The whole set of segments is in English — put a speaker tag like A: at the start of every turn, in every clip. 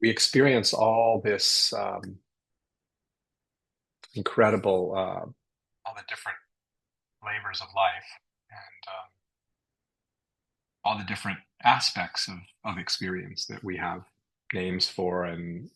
A: we experience all this incredible, all the different flavors of life and all the different aspects of experience that we have names for and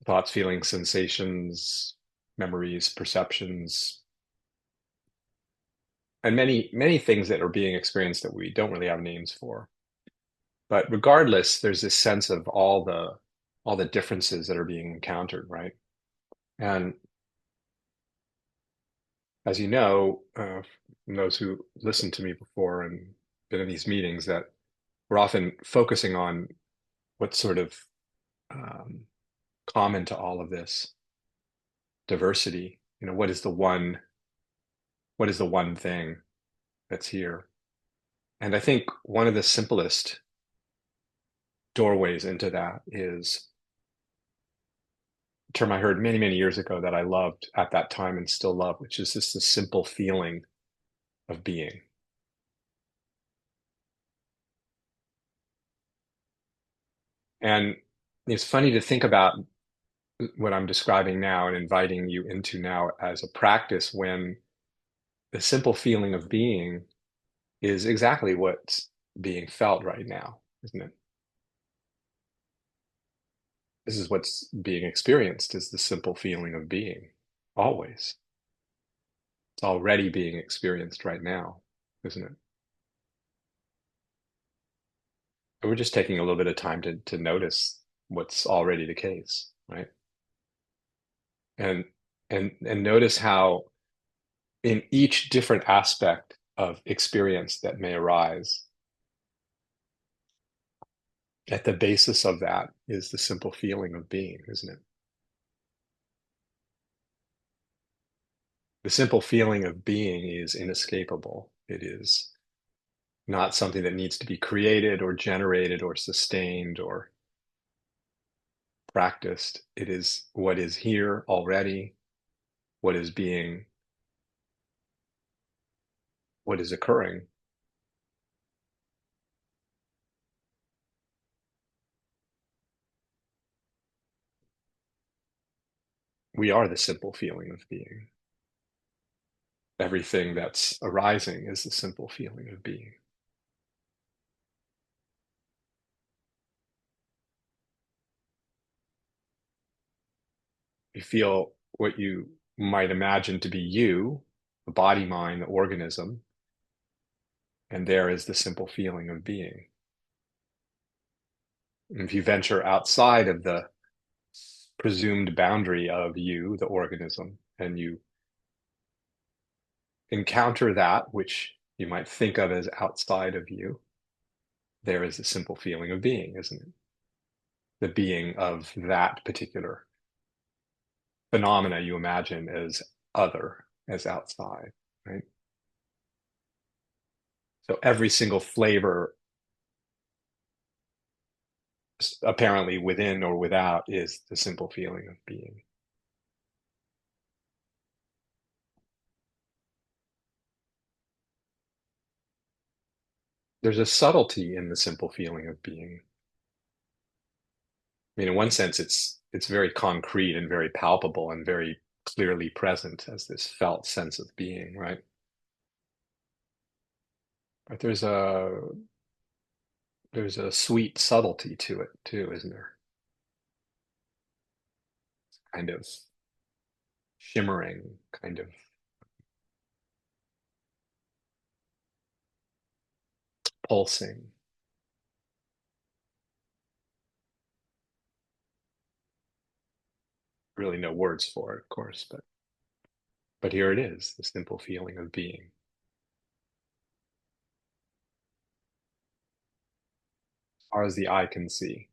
A: thoughts, feelings, sensations, memories, perceptions, and many things that are being experienced that we don't really have names for. But regardless, there's this sense of all the differences that are being encountered, right? And as you know, from those who listened to me before and been in these meetings, that we're often focusing on what's sort of um, common to all of this diversity. What is the one thing that's here? And I think one of the simplest doorways into that is a term I heard many years ago that I loved at that time and still love, which is just the simple feeling of being. And it's funny to think about what I'm describing now and inviting you into now as a practice when the simple feeling of being is exactly what's being felt right now, isn't it? This is what's being experienced is the simple feeling of being, always. It's already being experienced right now, isn't it? We're just taking a little bit of time to notice what's already the case, right? And and notice how in each different aspect of experience that may arise, at the basis of that is the simple feeling of being, isn't it? The simple feeling of being is inescapable. It is not something that needs to be created or generated or sustained or practiced. It is what is here already, what is being, what is occurring. We are the simple feeling of being. Everything that's arising is the simple feeling of being. You feel what you might imagine to be you, the body, mind, the organism, and there is the simple feeling of being. And if you venture outside of the presumed boundary of you, the organism, and you encounter that which you might think of as outside of you, there is a simple feeling of being, isn't it? The being of that particular phenomena you imagine as other, as outside, right? So every single flavor, apparently within or without, is the simple feeling of being. There's a subtlety in the simple feeling of being. I mean, in one sense, it's very concrete and very palpable and very clearly present as this felt sense of being, right? But there's a sweet subtlety to it too, isn't there? Kind of shimmering, kind of pulsing. Really no words for it, of course, but here it is, the simple feeling of being, as far as the eye can see.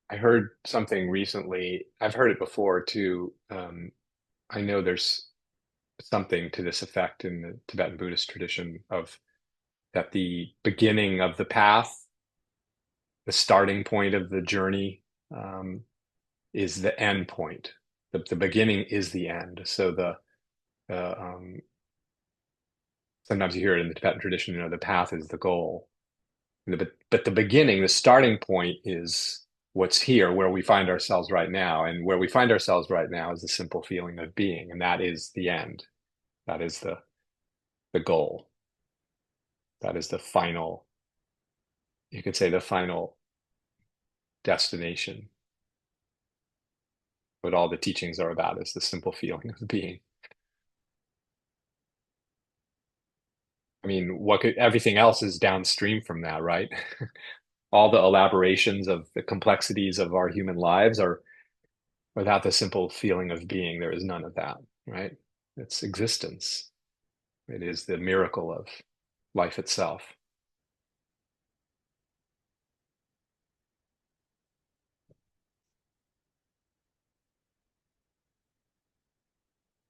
A: I heard something recently. I've heard it before too. I know there's something to this effect in the Tibetan Buddhist tradition of that the beginning of the path, the starting point of the journey, um, is the end point. The beginning is the end. So the sometimes you hear it in the Tibetan tradition, the path is the goal. But the beginning, the starting point is what's here, where we find ourselves right now. And where we find ourselves right now is the simple feeling of being. And that is the end. That is the goal. That is the final, you could say the final destination. What all the teachings are about is the simple feeling of being. I mean, everything else is downstream from that, right? All the elaborations of the complexities of our human lives are without the simple feeling of being, there is none of that, right? It's existence. It is the miracle of life itself.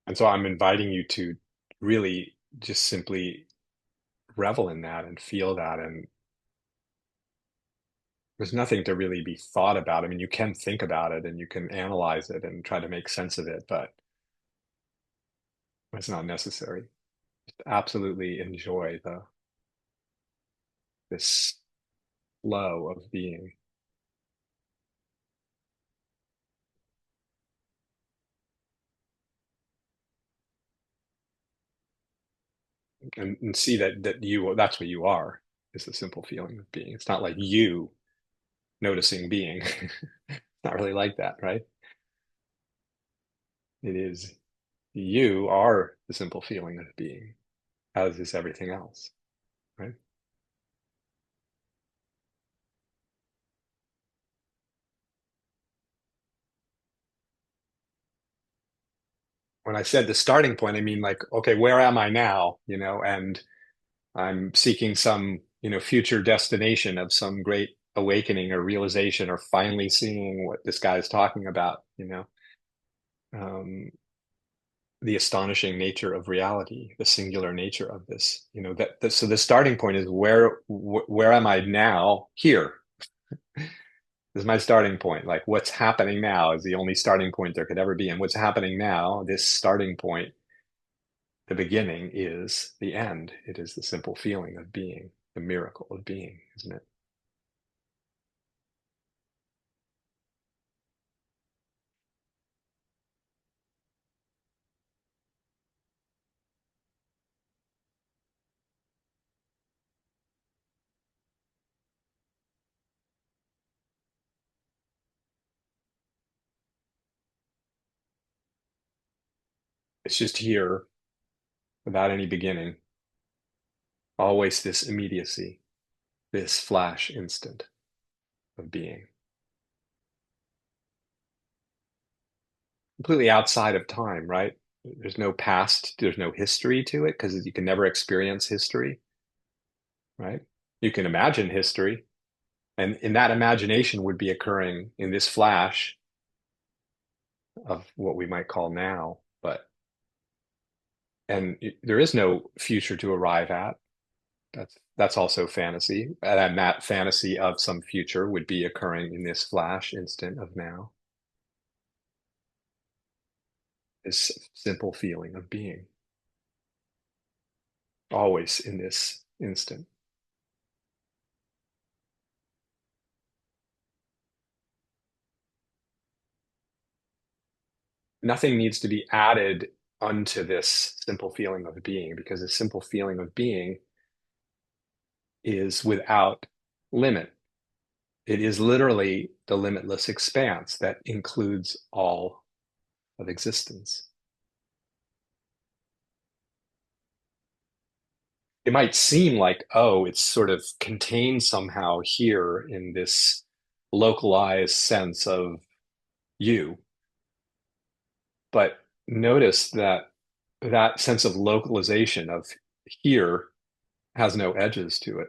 A: And so I'm inviting you to really just simply revel in that and feel that. And there's nothing to really be thought about. I mean, you can think about it and you can analyze it and try to make sense of it, but it's not necessary. Just absolutely enjoy this flow of being and see that that's what you are, is the simple feeling of being. It's not like you noticing being. It's not really like that, right? It is you are the simple feeling of being, as is everything else, right? When I said the starting point, I mean like, okay, where am I now? And I'm seeking some, future destination of some great awakening or realization or finally seeing what this guy is talking about. Um, the astonishing nature of reality, the singular nature of this, so the starting point is where am I now? Here. This is my starting point. Like what's happening now is the only starting point there could ever be. And what's happening now, this starting point, the beginning is the end. It is the simple feeling of being, the miracle of being, isn't it? It's just here without any beginning, always this immediacy, this flash instant of being, completely outside of time, right? There's no past, there's no history to it because you can never experience history, right? You can imagine history, and in that imagination would be occurring in this flash of what we might call now, but there is no future to arrive at. That's also fantasy, and that fantasy of some future would be occurring in this flash instant of now, this simple feeling of being, always in this instant. Nothing needs to be added unto this simple feeling of being because the simple feeling of being is without limit. It is literally the limitless expanse that includes all of existence. It might seem like, oh, it's sort of contained somehow here in this localized sense of you. But notice that that sense of localization of here has no edges to it.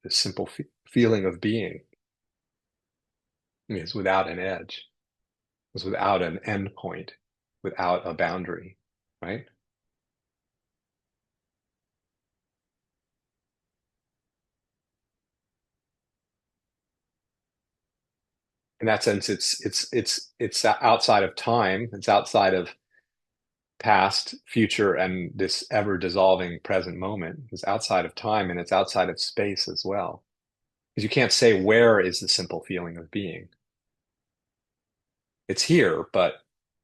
A: The simple feeling of being is without an edge, is without an end point, without a boundary, right? In that sense, it's outside of time. It's outside of past, future, and this ever dissolving present moment. It's outside of time and it's outside of space as well. Because you can't say where is the simple feeling of being. It's here, but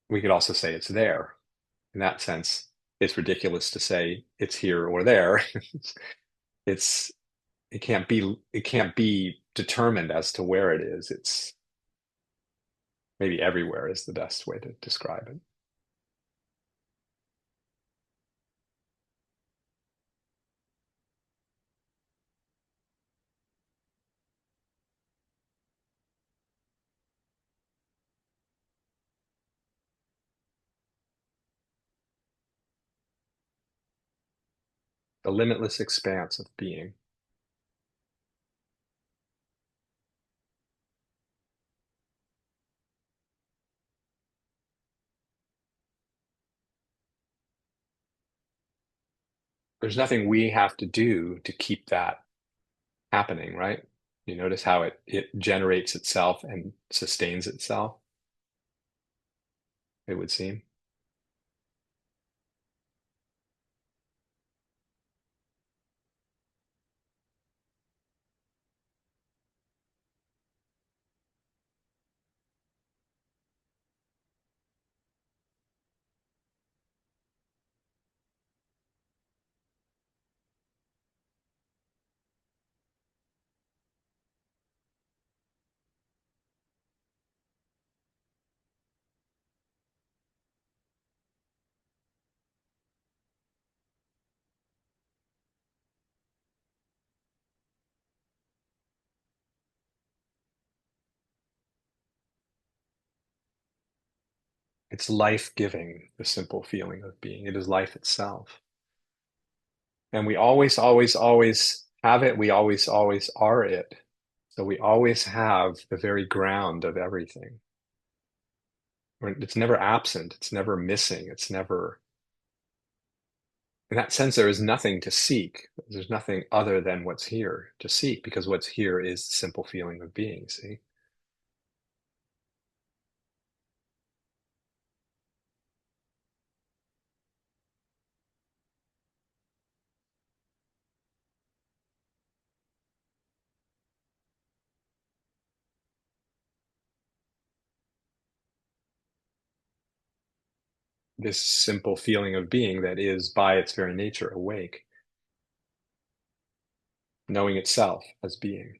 A: we could also say it's there. In that sense, it's ridiculous to say it's here or there. it's it can't be determined as to where it is. It's maybe everywhere is the best way to describe it. The limitless expanse of being. There's nothing we have to do to keep that happening, right? You notice how it generates itself and sustains itself, it would seem. It's life-giving, the simple feeling of being. It is life itself. And we always, always, always have it. We always, always are it. So we always have the very ground of everything. It's never absent. It's never missing. It's never, in that sense, there is nothing to seek. There's nothing other than what's here to seek because what's here is the simple feeling of being, see? This simple feeling of being that is by its very nature awake, knowing itself as being.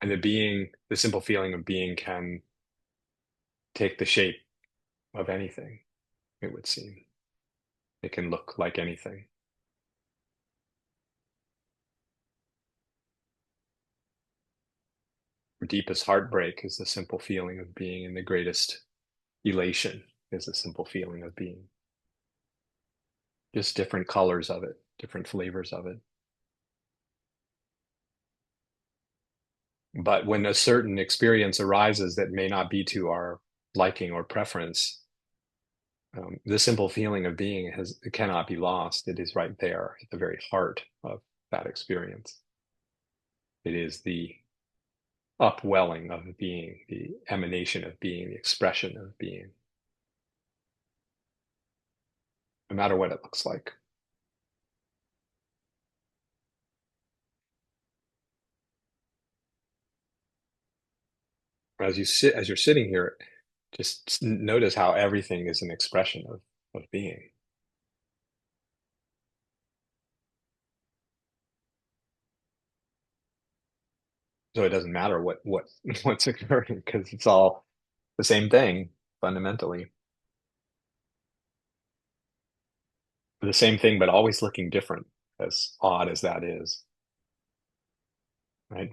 A: And the simple feeling of being can take the shape of anything, it would seem. It can look like anything. Deepest heartbreak is the simple feeling of being, and the greatest elation is the simple feeling of being. Just different colors of it, different flavors of it. But when a certain experience arises that may not be to our liking or preference, the simple feeling of being it cannot be lost. It is right there at the very heart of that experience. It is the upwelling of being, the emanation of being, the expression of being, no matter what it looks like. As you're sitting here, just notice how everything is an expression of being. So it doesn't matter what what's occurring because it's all the same thing fundamentally. The same thing, but always looking different, as odd as that is, right?